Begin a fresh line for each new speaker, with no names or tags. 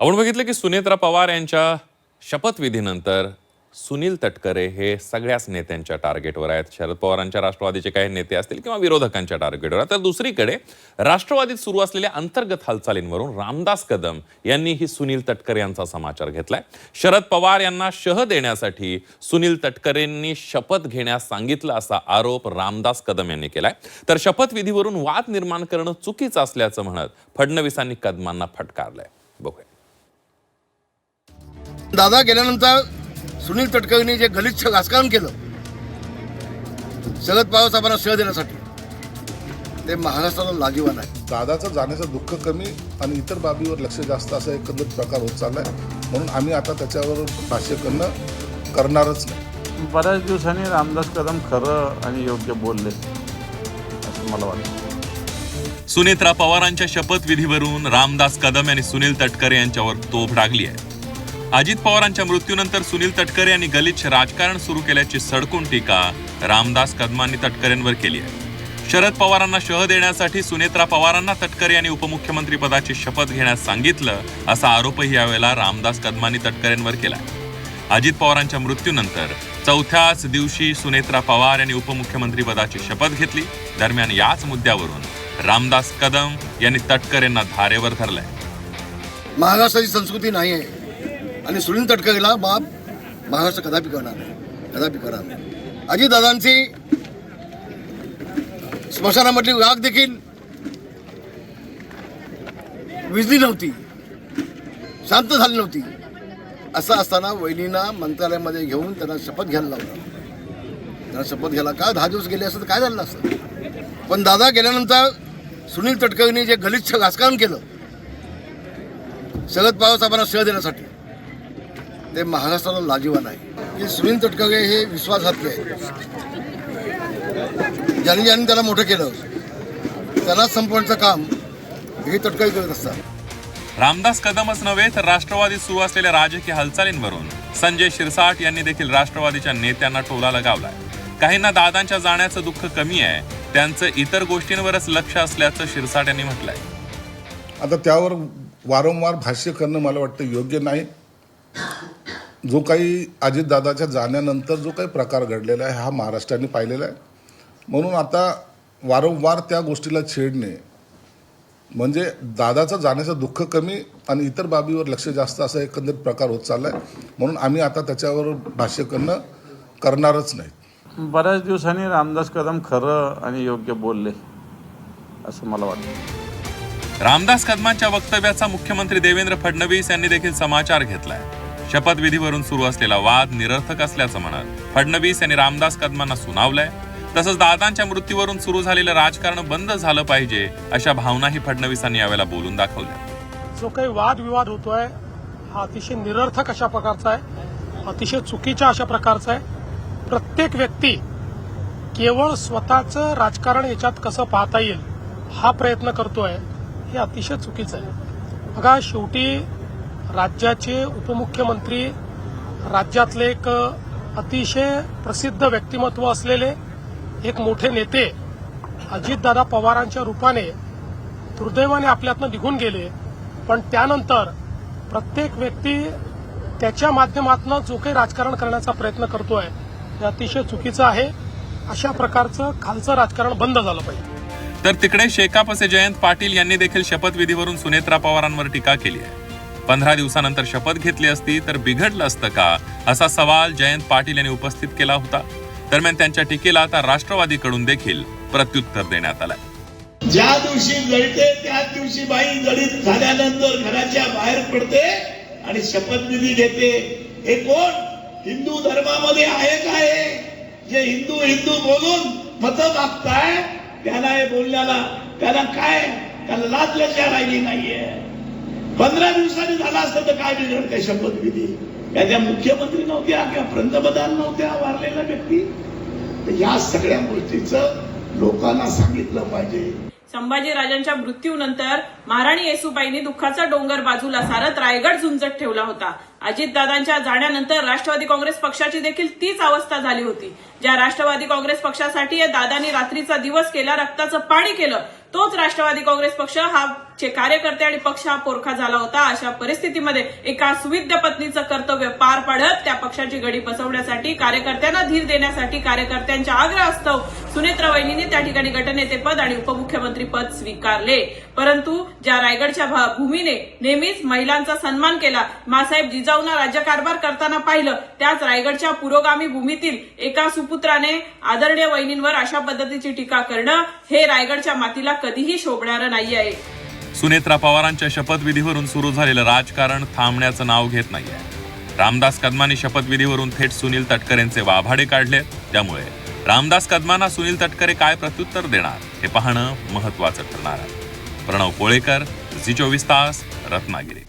आपण बघितलं की सुनेत्रा पवार यांच्या शपथविधीनंतर सुनील तटकरे हे सगळ्याच नेत्यांच्या टार्गेटवर आहेत. शरद पवारांच्या राष्ट्रवादीचे काही नेते असतील किंवा विरोधकांच्या टार्गेटवर आहेत. तर दुसरीकडे राष्ट्रवादीत सुरू असलेल्या अंतर्गत हालचालींवरून रामदास कदम यांनीही सुनील तटकरे यांचा समाचार घेतलाय. शरद पवार यांना शह देण्यासाठी सुनील तटकरेंनी शपथ घेण्यास सांगितलं असा आरोप रामदास कदम यांनी केलाय. तर शपथविधीवरून वाद निर्माण करणं चुकीचं असल्याचं म्हणत फडणवीसांनी कदमांना फटकारलंय. बघूया.
दादा गेल्यानंतर सुनील तटकरेंनी जे गलिच्छ राजकारण केलं शरद पवार साहेबांना शह देण्यासाठी, ते महाराष्ट्राला लाजिवान आहे.
दादाचं जाण्याचं दुःख कमी आणि इतर बाबीवर लक्ष जास्त असा एकंदरीत प्रकार होत चाललाय. म्हणून आम्ही आता त्याच्यावर भाष्य करणारच नाही.
बऱ्याच दिवसांनी रामदास कदम खरं आणि योग्य बोलले असं मला वाटतं.
सुनेत्रा पवारांच्या शपथविधीवरून रामदास कदम यांनी सुनील तटकरे यांच्यावर तोफ डागली आहे. अजित पवारांच्या मृत्यूनंतर सुनील तटकरे यांनी गलिच्छ राजकारण सुरू केल्याची सडकून टीका रामदास कदमांनी तटकरेंवर केली आहे. शरद पवारांना शह देण्यासाठी सुनेत्रा पवारांना तटकरे यांनी उपमुख्यमंत्री पदाची शपथ घेण्यास सांगितलं असा आरोपही यावेळेला रामदास कदमांनी तटकरेंवर केला. अजित पवारांच्या मृत्यूनंतर चौथ्याच दिवशी सुनेत्रा पवार यांनी उपमुख्यमंत्री पदाची शपथ घेतली. दरम्यान याच मुद्द्यावरून रामदास कदम यांनी तटकरेंना धारेवर धरलंय.
महाराष्ट्राची संस्कृती नाही आहे आणि सुनील तटकरेला बाप महाराष्ट्र कदापि करणार नाही, कदापि करणार नाही. अजितदादांची स्मशानामधली राग देखील विजली नव्हती, शांत झाली नव्हती. असं असताना वहिनींना मंत्रालयामध्ये घेऊन त्यांना शपथ घ्यायला लावलं. त्यांना शपथ घ्यायला का 10 दिवस गेले असतं तर काय झालं असतं. पण दादा गेल्यानंतर सुनील तटकरेंनी जे गलिच्छ राजकारण केलं शरद पवार साहेबांना शह देण्यासाठी, ते महाराष्ट्राला लाजिवान आहे. की सुनील तटकरे हे विश्वासघातले आहेत. ज्यांनी ज्यांनी त्याला मोठं केलं त्याला संपवण्याचं काम हे तटकरे करत असतात.
रामदास कदमच नव्हे तर राष्ट्रवादीत सुरू असलेल्या राजकीय हालचालींवरून संजय शिरसाट यांनी देखील राष्ट्रवादीच्या नेत्यांना टोला लगावलाय. काहींना दादांच्या जाण्याचं दुःख कमी आहे, त्यांचं इतर गोष्टींवरच लक्ष असल्याचं शिरसाट यांनी म्हटलंय.
आता त्यावर वारंवार भाष्य करणं मला वाटतं योग्य नाही. जो काही अजितदादाच्या जाण्यानंतर जो काही प्रकार घडलेला आहे हा महाराष्ट्राने पाहिलेला आहे. म्हणून आता वारंवार त्या गोष्टीला छेडणे म्हणजे दादाचं जाण्याचं दुःख कमी आणि इतर बाबीवर लक्ष जास्त असा एकंदरीत प्रकार होत चाललाय. म्हणून आम्ही आता त्याच्यावर भाष्य करणारच नाही.
बऱ्याच दिवसांनी रामदास कदम खरं आणि योग्य बोलले असं मला वाटतं.
रामदास कदमांच्या वक्तव्याचा मुख्यमंत्री देवेंद्र फडणवीस यांनी देखील समाचार घेतलाय. शपथविधीवरून सुरू असलेला वाद निरर्थक असल्याचं म्हणत फडणवीस यांनी रामदास कदमांना सुनावलंय. तसंच दादांच्या मृत्यूवरून सुरू झालेलं राजकारण बंद झालं पाहिजे अशा भावनाही फडणवीसांनी यावेळेला बोलून दाखवल्या.
जो काही वादविवाद होतोय हा अतिशय निरर्थक अशा प्रकारचा आहे, अतिशय चुकीच्या अशा प्रकारचा आहे. प्रत्येक व्यक्ती केवळ स्वतःचं राजकारण याच्यात कसं पाहता येईल हा प्रयत्न करतोय, हे अतिशय चुकीचं आहे. बघा, शेवटी राज्याचे उपमुख्यमंत्री, राज्यातले एक अतिशय प्रसिद्ध व्यक्तिमत्व असलेले एक मोठे नेते अजितदादा पवारांच्या रूपाने दुर्दैवाने आपल्यातनं निघून गेले. पण त्यानंतर प्रत्येक व्यक्ती त्याच्या माध्यमातून जो काही राजकारण करण्याचा प्रयत्न करतोय हे अतिशय चुकीचं आहे. अशा प्रकारचं खालचं राजकारण बंद झालं पाहिजे.
तर तिकडे शेकापचे जयंत पाटील यांनी देखील शपथविधीवरून सुनेत्रा पवारांवर टीका केली आहे. 15 दिवसानंतर शपथ घेतली असती तर बिघडलं असतं का असा सवाल जयंत पाटील यांनी उपस्थित केला होता. दरम्यान त्यांच्या टीकेला आता राष्ट्रवादीकडून देखील प्रत्युत्तर देण्यात आलंय.
ज्या दिवशी जळते त्याच दिवशी बाई जळीत झाल्यानंतर घराच्या बाहेर पडते आणि शपथविधी घेते. हे कोण हिंदू धर्मामध्ये आहे काय? जे हिंदू हिंदू बोलून मतं मागताय त्याला हे बोलण्याला त्याला काय त्याला लाज लज्जा राहिली नाहीये. 15 दिवसांनी झाला असतं तर काय बिघडते शपथविधी? त्या मुख्यमंत्री नव्हत्या किंवा पंतप्रधान नव्हत्या वारलेल्या व्यक्ती. तर या सगळ्या गोष्टीचं लोकांना सांगितलं पाहिजे.
संभाजीराजांच्या मृत्यूनंतर महाराणी येसूबाईंनी दुःखाचा डोंगर बाजूला सारत रायगड झुंजत ठेवला होता. अजितदादांच्या जाण्यानंतर राष्ट्रवादी काँग्रेस पक्षाची देखील तीच अवस्था झाली होती. ज्या राष्ट्रवादी काँग्रेस पक्षासाठी दादांनी रात्रीचा दिवस केला, रक्ताचं पाणी केलं, तोच राष्ट्रवादी काँग्रेस पक्ष हा चे कार्यकर्ते आणि पक्ष हा पोरखा झाला होता. अशा परिस्थितीमध्ये एका सुविद्य पत्नीचं कर्तव्य पार पाडत त्या पक्षाची गडी बसवण्यासाठी, कार्यकर्त्यांना धीर देण्यासाठी, कार्यकर्त्यांच्या आग्रहास्तव सुनेत्रा वहिनींनी त्या ठिकाणी गटनेतेपद आणि उपमुख्यमंत्री पद स्वीकारले. परंतु ज्या रायगडच्या भूमीने नेहमीच महिलांचा सन्मान केला, मासाहेब जिजाऊंना राज्यकारभार करताना पाहिलं, त्याच रायगडच्या पुरोगामी भूमीतील एका सुपुत्राने आदरणीय वहिनींवर अशा पद्धतीची टीका करणं हे रायगडच्या मातीला कधीही शोभणारं नाही आहे.
सुनेत्रा पवारांच्या शपथविधीवरून सुरू झालेलं राजकारण थांबण्याचं नाव घेत नाहीये. रामदास कदमांनी शपथविधीवरून थेट सुनील तटकरेंचे वाभाडे काढले. त्यामुळे रामदास कदमांना सुनील तटकरे काय प्रत्युत्तर देणार हे पाहणं महत्वाचं ठरणार आहे. प्रणव पोळेकर, झी 24 तास, रत्नागिरी.